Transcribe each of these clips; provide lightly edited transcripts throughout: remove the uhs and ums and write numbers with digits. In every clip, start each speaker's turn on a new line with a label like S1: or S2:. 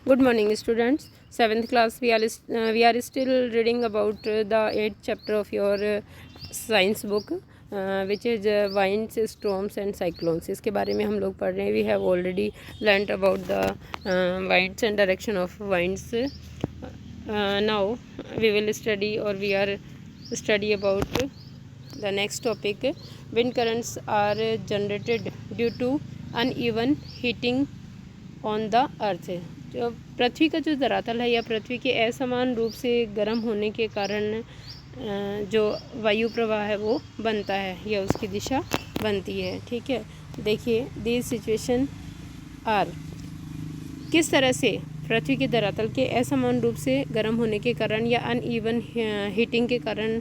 S1: Good morning, students. Seventh class. We are still reading about the 8th chapter of your science book, which is winds, storms and cyclones. इसके बारे में हम लोग पढ़ रहे हैं. We have already learnt about the winds and direction of winds. Now we will study, or we are study about the next topic. Wind currents are generated due to uneven heating on the earth. जो पृथ्वी का जो धरातल है या पृथ्वी के असमान रूप से गर्म होने के कारण जो वायु प्रवाह है वो बनता है या उसकी दिशा बनती है. ठीक है, देखिए दीज सिचुएशन आर, किस तरह से पृथ्वी के धरातल के असमान रूप से गर्म होने के कारण या अनइवन हीटिंग के कारण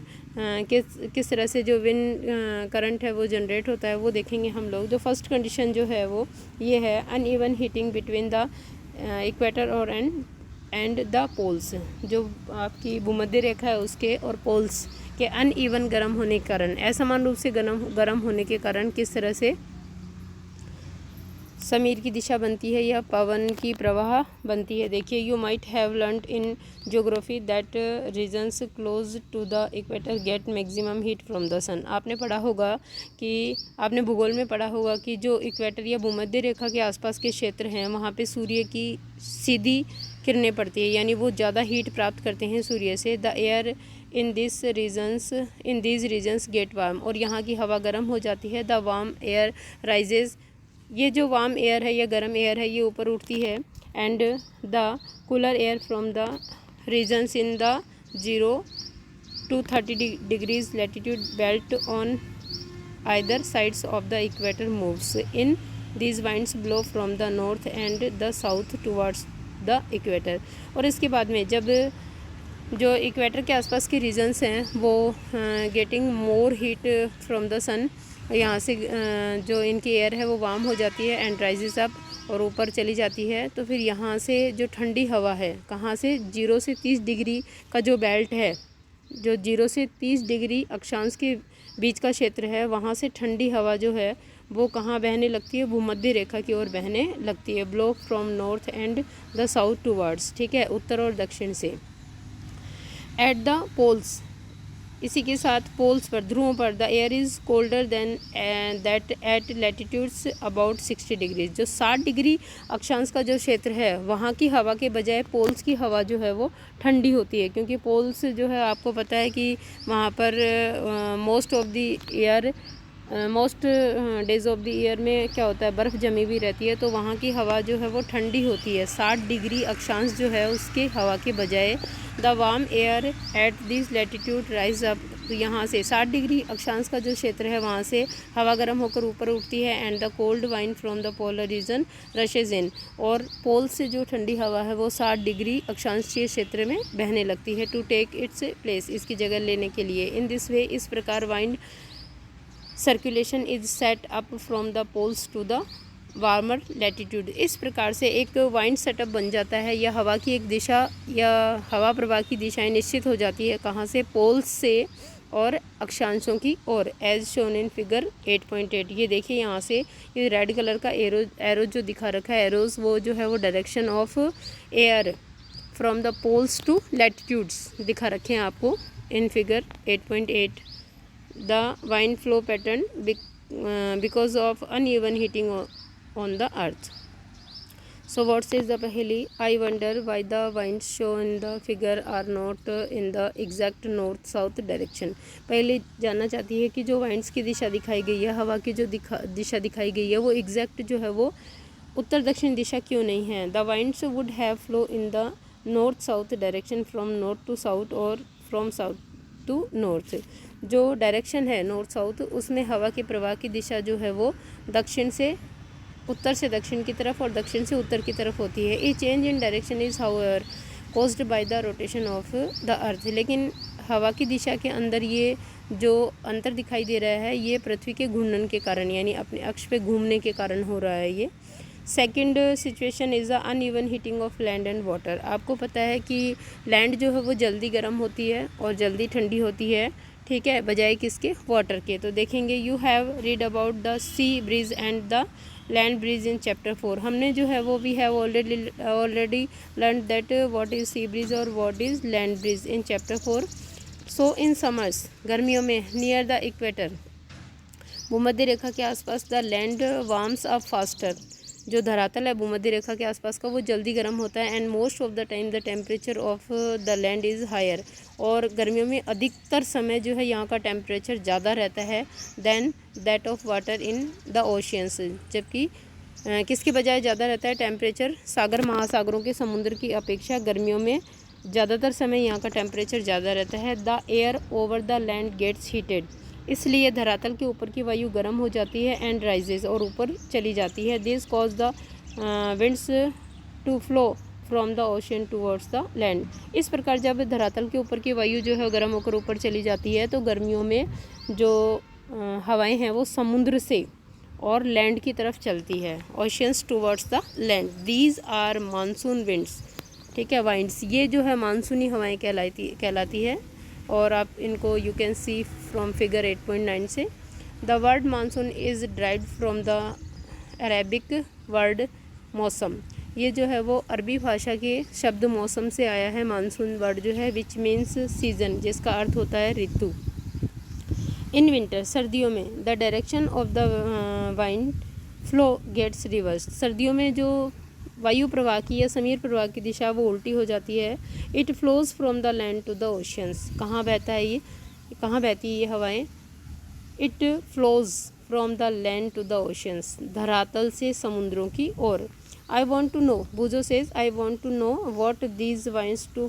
S1: किस तरह से जो विंड करंट है वो जनरेट होता है वो देखेंगे हम लोग. जो फर्स्ट कंडीशन जो है वो ये है, uneven heating between the equator और एंड द पोल्स. जो आपकी भूमध्य रेखा है उसके और पोल्स के अनइवन गर्म होने के कारण, असमान रूप से गर्म होने के कारण किस तरह से समीर की दिशा बनती है या पवन की प्रवाह बनती है. देखिए, you might have learned in geography that regions close to the equator get maximum heat from the sun. आपने पढ़ा होगा कि आपने भूगोल में पढ़ा होगा कि जो इक्वेटर या भूमध्य रेखा के आसपास के क्षेत्र हैं वहाँ पे सूर्य की सीधी किरणें पड़ती है, यानी वो ज़्यादा हीट प्राप्त करते हैं सूर्य से. The air in these regions get warm, और यहाँ की हवा गर्म हो जाती है. द वार्म एयर राइजेज, ये जो वार्म एयर है या गर्म एयर है ये ऊपर उठती है. And the cooler air from the regions in the 0 to 30 degrees latitude belt on either sides of the equator moves in. These winds blow from the north and the south towards the equator. और इसके बाद में जब जो equator के आसपास के regions हैं वो getting more heat from the sun, यहाँ से जो इनकी एयर है वो वार्म हो जाती है एंड राइजेस अप, और ऊपर चली जाती है. तो फिर यहाँ से जो ठंडी हवा है, कहाँ से 0 से 30 डिग्री का जो बेल्ट है, जो 0 से 30 डिग्री अक्षांश के बीच का क्षेत्र है, वहाँ से ठंडी हवा जो है वो कहाँ बहने लगती है, भूमध्य रेखा की ओर बहने लगती है. Blow from north and the south towards, ठीक है, उत्तर और दक्षिण से. एट द पोल्स, इसी के साथ पोल्स पर, ध्रुवों पर, the air is colder than that at latitudes about 60 degrees. जो 60 डिग्री अक्षांश का जो क्षेत्र है वहाँ की हवा के बजाय पोल्स की हवा जो है वो ठंडी होती है, क्योंकि पोल्स जो है आपको पता है कि वहाँ पर most days of the year में क्या होता है, बर्फ़ जमी हुई रहती है, तो वहाँ की हवा जो है वो ठंडी होती है. 60 डिग्री अक्षांश जो है उसके हवा के बजाय. The warm air at this latitude rise up, तो यहाँ से 60 डिग्री अक्षांश का जो क्षेत्र है वहाँ से हवा गर्म होकर ऊपर उठती है. And the cold wind from the polar region rushes in, और पोल से जो ठंडी हवा है वो 60 डिग्री अक्षांश के क्षेत्र में बहने लगती है. टू टेक इट्स प्लेस, इसकी जगह लेने के लिए. इन दिस वे, इस प्रकार wind circulation is set up from the poles to the warmer latitude. इस प्रकार से एक वाइंड सेटअप बन जाता है, या हवा की एक दिशा या हवा प्रवाह की दिशाएं निश्चित हो जाती है. कहाँ से, पोल्स से और अक्षांशों की ओर. As shown in figure 8.8. ये देखिए यहाँ से ये रेड कलर का एरो जो दिखा रखा है, एरोज वो जो है वो direction of air from the poles to latitudes दिखा रखे हैं आपको in figure 8.8. The wind flow pattern because of uneven heating on the earth. So what says the Paheli? I wonder why the winds shown in the figure are not in the exact north-south direction. पहले जानना चाहती है कि जो winds की दिशा दिखाई गई है, हवा की जो दिशा दिखाई गई है वो exact जो है वो उत्तर दक्षिण दिशा क्यों नहीं है. The winds would have flow in the north-south direction from north to south or from south to north. जो डायरेक्शन है नॉर्थ साउथ, उसमें हवा के प्रवाह की दिशा जो है वो दक्षिण से उत्तर से दक्षिण की तरफ और दक्षिण से उत्तर की तरफ होती है. ए change in direction is however caused by the rotation of the earth. लेकिन हवा की दिशा के अंदर ये जो अंतर दिखाई दे रहा है ये पृथ्वी के घूर्णन के कारण, यानी अपने अक्ष पे घूमने के कारण हो रहा है ये. Second situation is the uneven heating of land and water. आपको पता है कि लैंड जो है वो जल्दी गर्म होती है और जल्दी ठंडी होती है, बजाय किसके, वाटर के. तो देखेंगे, you have read about the sea breeze and the land breeze in chapter 4। हमने जो है वो we have already learn that what is sea breeze और what is land breeze in chapter 4। So in summers, गर्मियों में, near the equator, भूमध्य रेखा के आसपास, the land warms up faster, जो धरातल है भूमध्य रेखा के आसपास का वो जल्दी गर्म होता है। And most of the time the temperature of the land is higher, और गर्मियों में अधिकतर समय जो है यहाँ का टेम्परेचर ज़्यादा रहता है than that of water in the oceans, जबकि किसके बजाय ज़्यादा रहता है टेम्परेचर, सागर महासागरों के समुद्र की अपेक्षा गर्मियों में ज़्यादातर समय यहाँ का टेम्परेचर ज़्यादा रहता है। The air over the land gets heated, इसलिए धरातल के ऊपर की वायु गर्म हो जाती है। एंड राइजेज, और ऊपर चली जाती है। This cause the winds to flow from the ocean towards the land, इस प्रकार जब धरातल के ऊपर की वायु जो है गर्म होकर ऊपर चली जाती है तो गर्मियों में जो हवाएं हैं वो समुद्र से और लैंड की तरफ चलती है, oceans towards the land. These are monsoon winds, ठीक है, वाइंड्स, ये जो है मानसूनी हवाएं कहलाती है। और आप इनको you can see from figure 8.9 से। The word monsoon is derived from the Arabic word मौसम, ये जो है वो अरबी भाषा के शब्द मौसम से आया है। मानसून वर्ड जो है विच मीन्स सीजन, जिसका अर्थ होता है ऋतु। इन विंटर, सर्दियों में, the direction of the wind flow gets reverse, सर्दियों में जो वायु प्रवाह की या समीर प्रवाह की दिशा वो उल्टी हो जाती है। It flows from the land to the oceans, कहाँ बहता है ये, कहाँ बहती है ये हवाएं, it flows from the land to the oceans, धरातल से समुद्रों की ओर। आई वॉन्ट टू नो, बुजो says, I want to know what these winds do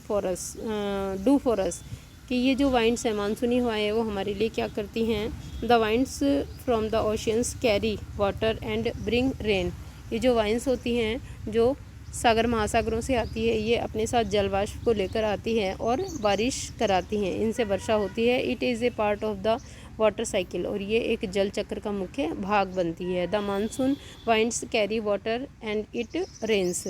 S1: for us, कि ये जो वाइंड्स हैं, मानसूनी हवाएं, वो हमारे लिए क्या करती हैं। The winds from the oceans carry water and bring rain, ये जो वाइंड्स होती हैं जो सागर महासागरों से आती है, ये अपने साथ जलवाष्प को लेकर आती हैं और बारिश कराती हैं, इनसे वर्षा होती है। It is a part of the water cycle, और ये एक जल चक्र का मुख्य भाग बनती है। The monsoon winds carry water and it rains,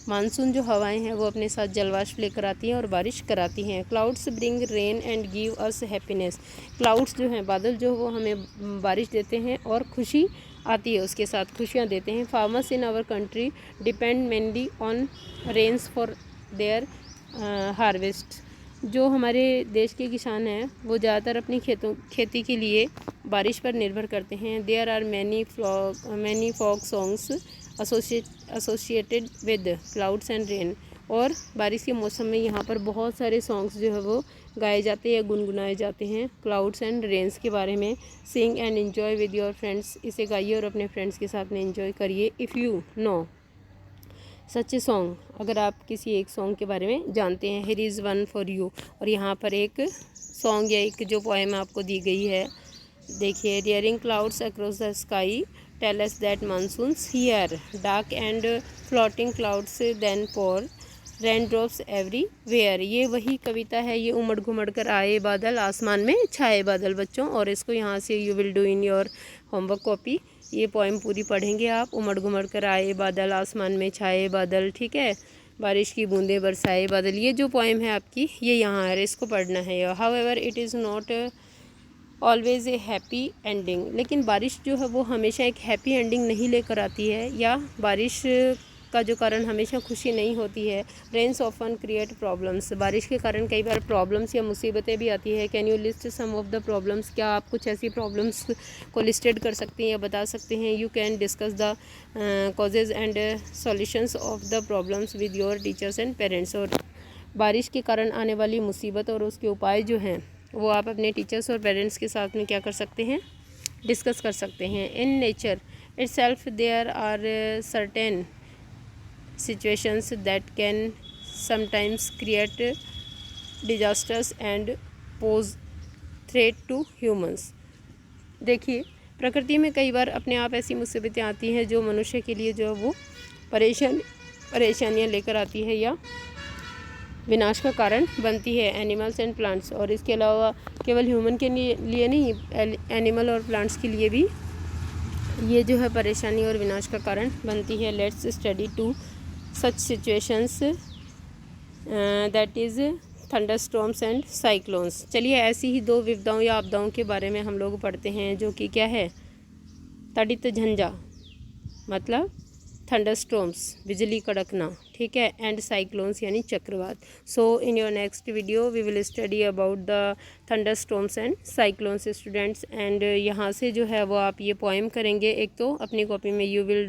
S1: monsoon जो हवाएं हैं वो अपने साथ जलवाष्प लेकर आती हैं और बारिश कराती हैं। Clouds bring rain and give us happiness, clouds जो हैं, बादल जो वो हमें बारिश देते हैं और खुशी आती है, उसके साथ खुशियाँ देते हैं। Farmers in our country depend mainly on rains for their harvest, जो हमारे देश के किसान हैं वो ज़्यादातर अपनी खेती के लिए बारिश पर निर्भर करते हैं। There are many folk songs associated with clouds and rain, और बारिश के मौसम में यहाँ पर बहुत सारे सॉन्ग्स जो है वो गाए जाते हैं, गुनगुनाए जाते हैं क्लाउड्स एंड रेन्स के बारे में। Sing and enjoy with your friends, इसे गाइए और अपने फ्रेंड्स के साथ में एंजॉय करिए। If you know such a song, अगर आप किसी एक सॉन्ग के बारे में जानते हैं। Here is one for you, और यहाँ पर एक सॉन्ग या एक जो पोएम आपको दी गई है, देखिए। Rearing clouds across the sky tell us that monsoons here, dark and floating clouds then pour raindrops everywhere, ये वही कविता है। ये उमड़ घुमड़ कर आए बादल, आसमान में छाए बादल बच्चों, और इसको यहाँ से you will do in your homework copy. ये पोएम पूरी पढ़ेंगे आप। उमड़ घुमड़ कर आए बादल, आसमान में छाए बादल, ठीक है, बारिश की बूंदें बरसाए बादल, ये जो पोएम है आपकी ये यहाँ है, इसको पढ़ना है। However it is not always A happy ending, लेकिन बारिश जो है वो हमेशा एक हैप्पी एंडिंग नहीं लेकर आती है, या बारिश का जो कारण हमेशा खुशी नहीं होती है। रेन्स ऑफन क्रिएट प्रॉब्लम्स, बारिश के कारण कई बार प्रॉब्लम्स या मुसीबतें भी आती है। Can you list some of the problems, क्या आप कुछ ऐसी प्रॉब्लम्स को लिस्टेड कर सकते हैं या बता सकते हैं। You can discuss the causes and solutions of the problems with your teachers and parents, और बारिश के कारण आने वाली मुसीबत और उसके उपाय जो हैं वो आप अपने टीचर्स और पेरेंट्स के साथ में क्या कर सकते हैं, डिस्कस कर सकते हैं। In nature itself there are certain situations that can sometimes create disasters and pose threat to humans, देखिए प्रकृति में कई बार अपने आप ऐसी मुसीबतें आती हैं जो मनुष्य के लिए जो है वो परेशानियां लेकर आती है या विनाश का कारण बनती है। एनिमल्स एंड प्लांट्स, और इसके अलावा केवल ह्यूमन के लिए नहीं, एनिमल और प्लांट्स के लिए भी ये जो है परेशानी और विनाश का कारण बनती है। Let's study to such situations that is thunderstorms and cyclones. चलिए ऐसी ही दो विपदाओं या आपदाओं के बारे में हम लोग पढ़ते हैं, जो कि क्या है, तड़ित झंझा मतलब थंडरस्टॉर्म्स, बिजली कड़कना, ठीक है, एंड साइक्लोन्स यानी चक्रवात। So in your next video we will study about the thunderstorms and cyclones students. And यहाँ से जो है वो आप ये पोएम करेंगे। एक तो अपनी कॉपी में you will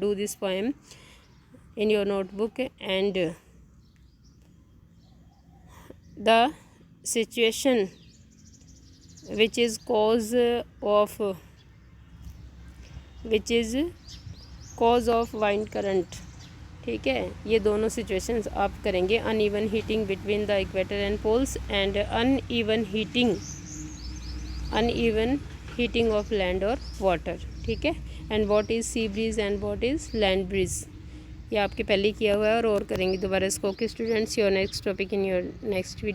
S1: do this poem in your notebook, and the situation which is cause of wind current, ठीक है। ये दोनों सिचुएशंस आप करेंगे। Uneven heating between the equator and poles and uneven heating of land और water, ठीक है। And what is sea breeze and what is land breeze, ये आपके पहले किया हुआ है और करेंगे दोबारा इसको। Okay students, your next topic in your next video.